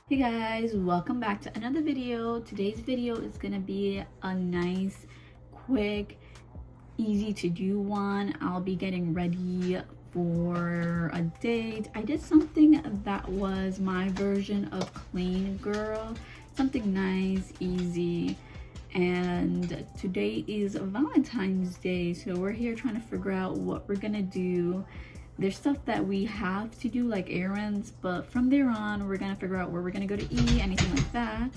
Hey guys, welcome back to another video. Today's video is gonna be a nice, quick, easy to do one. I'll be getting ready for a date. I did something that was my version of clean girl, something nice, easy. And today is Valentine's Day, so we're here trying to figure out what we're gonna do. There's stuff that we have to do, like errands, but from there on we're gonna figure out where we're gonna go to eat, anything like that.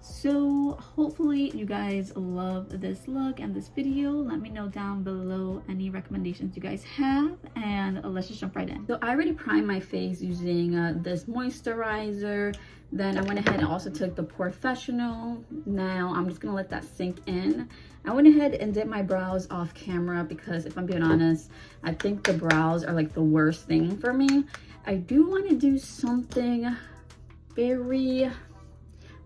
So hopefully you guys love this look and this video. Let me know down below any recommendations you guys have, and let's just jump right in. So I already primed my face using this moisturizer. Then I went ahead and also took the Professional. Now I'm just gonna let that sink in. I went ahead and did my brows off camera because if I'm being honest, I think the brows are like the worst thing for me. I do want to do something very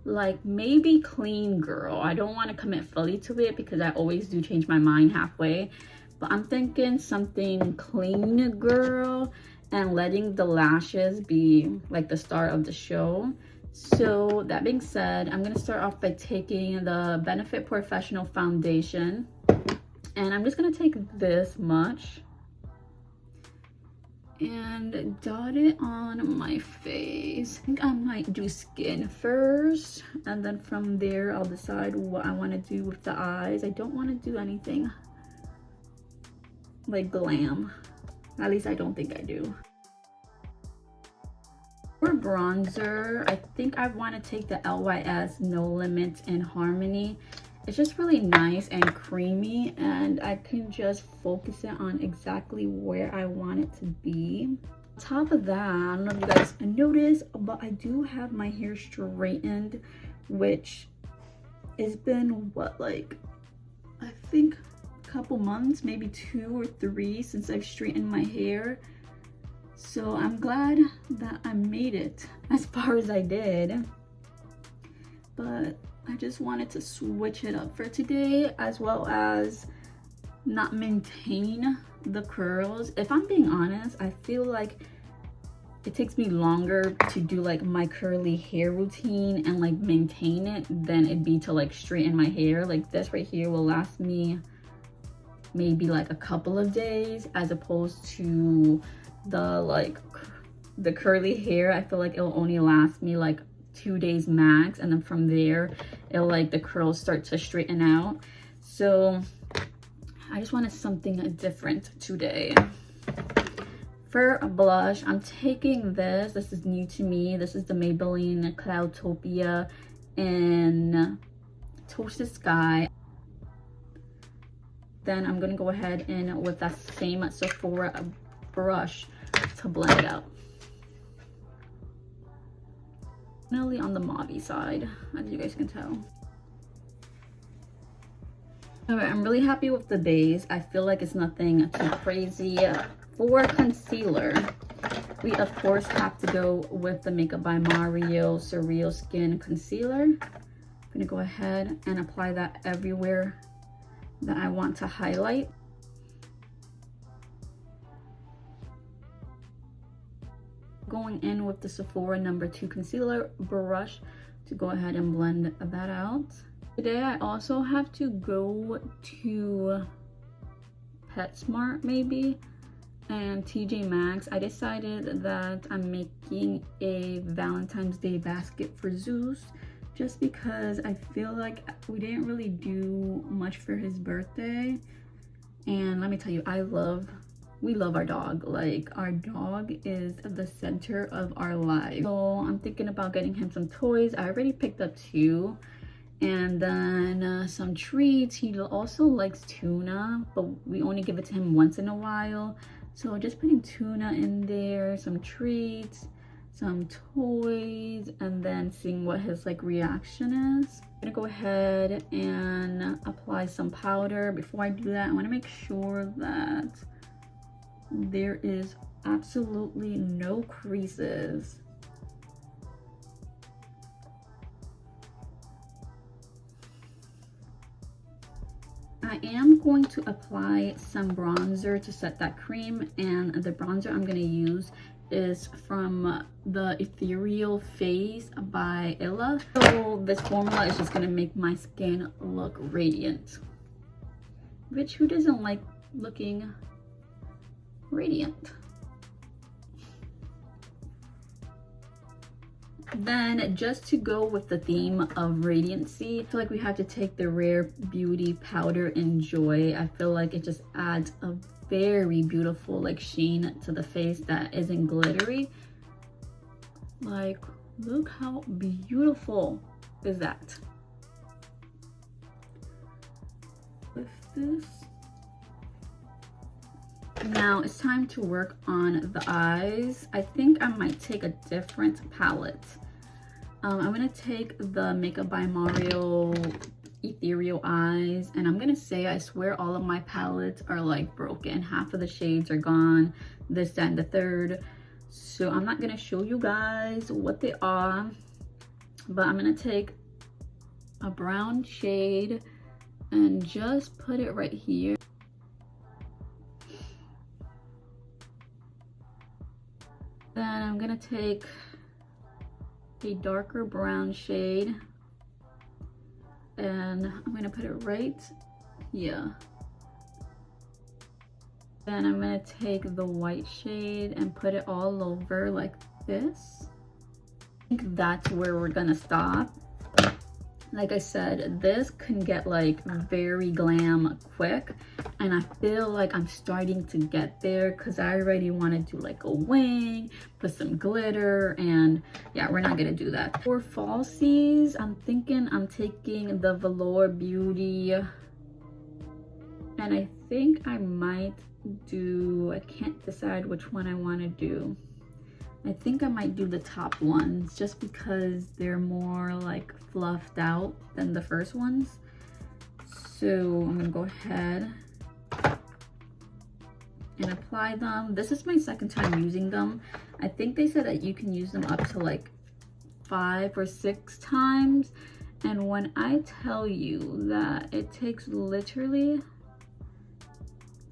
like maybe clean girl. I don't want to commit fully to it because I always do change my mind halfway, but I'm thinking something clean girl and letting the lashes be like the star of the show. So that being said, I'm gonna start off by taking the Benefit Professional foundation, and I'm just gonna take this much and dot it on my face. I think I might do skin first, and then from there I'll decide what I want to do with the eyes. I don't want to do anything like glam, at least I don't think I do. For bronzer, I think I want to take the LYS No Limits in Harmony. It's just really nice and creamy, and I can just focus it on exactly where I want it to be. On top of that, I don't know if you guys noticed, but I do have my hair straightened, which it's been what, like I think a couple months, maybe 2 or 3 since I've straightened my hair. So I'm glad that I made it as far as I did, but I just wanted to switch it up for today, as well as not maintain the curls. If I'm being honest, I feel like it takes me longer to do like my curly hair routine and like maintain it than it'd be to like straighten my hair. Like this right here will last me maybe like a couple of days, as opposed to the curly hair. I feel like it'll only last me like 2 days max, and then from there it'll like the curls start to straighten out. So I just wanted something different today. For a blush, I'm taking this is new to me. This is the Maybelline Cloudtopia in Toasted Sky. Then I'm gonna go ahead and with that same Sephora brush to blend it out. Definitely on the mauve side, as you guys can tell. Alright, I'm really happy with the base. I feel like it's nothing too crazy. For concealer, we of course have to go with the Makeup by Mario Surreal Skin Concealer. I'm gonna go ahead and apply that everywhere that I want to highlight. Going in with the Sephora No. 2 concealer brush to go ahead and blend that out. Today I also have to go to PetSmart maybe and TJ Maxx. I decided that I'm making a Valentine's Day basket for Zeus, just because I feel like we didn't really do much for his birthday. And let me tell you, we love our dog. Like, our dog is the center of our life. So I'm thinking about getting him some toys. I already picked up 2, and then some treats. He also likes tuna, but we only give it to him once in a while. So just putting tuna in there, some treats, some toys, and then seeing what his like reaction is. I'm gonna go ahead and apply some powder. Before I do that, I want to make sure that there is absolutely no creases. I am going to apply some bronzer to set that cream, and the bronzer I'm going to use is from the Ethereal Face by Illa. So this formula is just going to make my skin look radiant. Which, who doesn't like looking radiant? Then, just to go with the theme of radiancy, I feel like we have to take the Rare Beauty Powder in Joy. I feel like it just adds a very beautiful like sheen to the face that isn't glittery. Like, look how beautiful is that? With this. Now it's time to work on the eyes. I think I might take a different palette. I'm gonna take the Makeup by Mario Ethereal Eyes, and I'm gonna say I swear all of my palettes are like broken. Half of the shades are gone, this, that, and the third. So I'm not gonna show you guys what they are, but I'm gonna take a brown shade and just put it right here. Then I'm gonna take a darker brown shade and I'm gonna put it right here. Then I'm gonna take the white shade and put it all over like this. I think that's where we're gonna stop. Like I said, this can get like very glam quick, and I feel like I'm starting to get there because I already want to do like a wing, put some glitter, and yeah, we're not gonna do that. For falsies, I'm thinking I'm taking the Velour Beauty, and I think I might do, I can't decide which one I want to do. I think I might do the top ones just because they're more like fluffed out than the first ones. So I'm gonna go ahead and apply them. This is my second time using them. I think they said that you can use them up to like 5 or 6 times. And when I tell you that it takes literally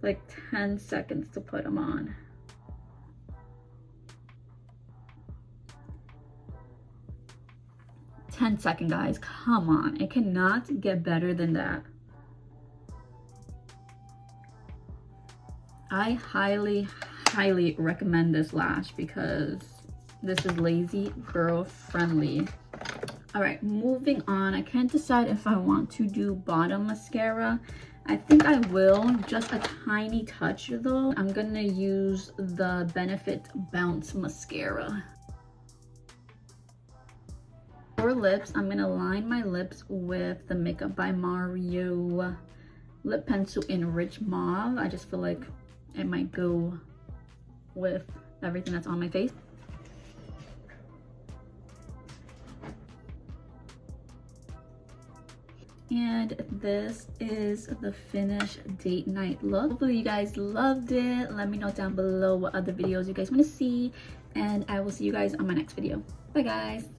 like 10 seconds to put them on. 10 seconds, guys, come on, it cannot get better than that. I highly recommend this lash because this is lazy girl friendly. All right, moving on. I can't decide if I want to do bottom mascara. I think I will, just a tiny touch though. I'm gonna use the Benefit Bounce mascara. For lips, I'm gonna line my lips with the Makeup by Mario lip pencil in Rich Mauve. I just feel like it might go with everything that's on my face. And this is the finished date night look. Hopefully you guys loved it. Let me know down below what other videos you guys want to see, and I will see you guys on my next video. Bye guys.